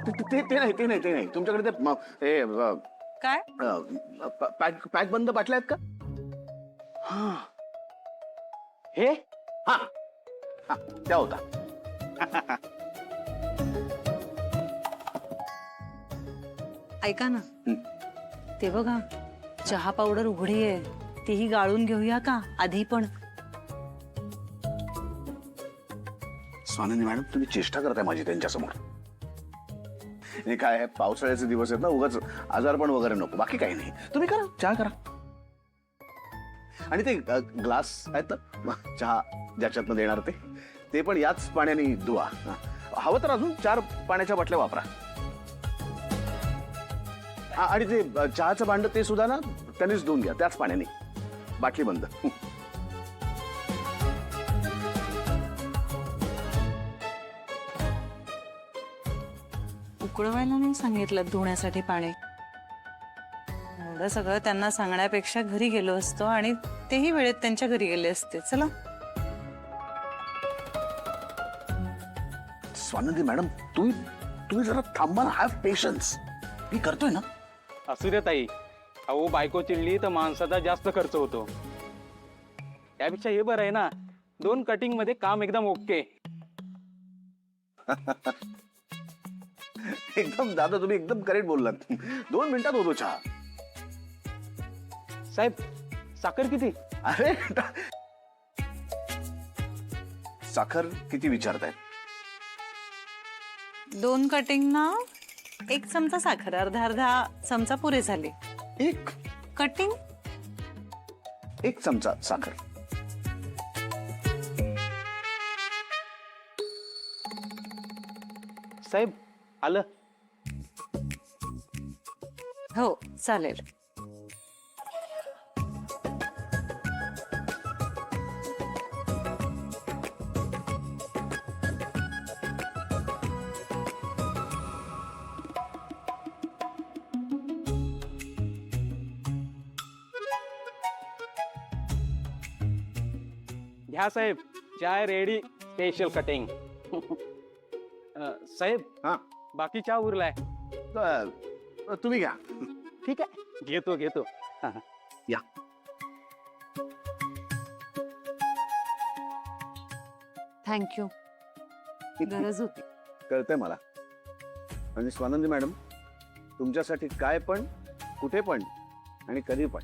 ते नाही तुमच्याकडे हे काय? पॅक बंद बाटल्या आहेत का? हा हे हा हा त्या होता. ऐका ना, ते बघा चहा पावडर उघडी आहे, तीही गाळून घेऊया का आधी? पण स्वानंदी मॅडम तुम्ही चेष्टा करताय माझी त्यांच्यासमोर. हे काय आहे, पावसाळ्याचे दिवस आहेत ना, उगाच आजारपण वगैरे नको, बाकी काही नाही. तुम्ही करा, चहा करा. आणि ते ग्लास आहेत ना चहा ज्याच्यातनं देणार ते पण याच पाण्याने धुवा. हवं तर अजून 4 पाण्याच्या बाटल्या वापरा. आणि ते चहाचं भांड ते सुद्धा ना त्यांनीच धुवून घ्या त्याच पाण्याने. बाटली बंद. उकळवायला नाही सांगितलं धुण्यासाठी पाणी? एवढं सगळं त्यांना सांगण्यापेक्षा घरी गेलो असतो आणि तेही वेळेत त्यांच्या घरी गेले असते. चला. स्वानंदी मॅडम तुम्ही जरा थांबा ना. Have patience. मी करतोय ना. असू दे ताई. अहो बायको चिडली तर माणसाचा जास्त खर्च होतो. त्यापेक्षा हे बरं आहे ना, 2 कटिंग मध्ये काम एकदम ओके. एकदम दादा तुम्ही एकदम करेक्ट बोललात. 2 मिनिटात होतो चहा. साहेब साखर किती? अरे साखर किती विचारताय? 2 कटिंग ना, 1 चमचा साखर, अर्धा चमचा पुरे झाले. 1 कटिंग 1 चमचा साखर. साहेब आलं. हो चालेल. घ्या साहेब, चाय रेडी, स्पेशल कटिंग. साहेब हा बाकी चहा उरलाय. तुम्ही घ्या. ठीक आहे, घेतो. या. थँक्यू. गरज होती. कळतंय मला. आणि स्वानंदी मॅडम तुमच्यासाठी काय पण, कुठे पण आणि कधी पण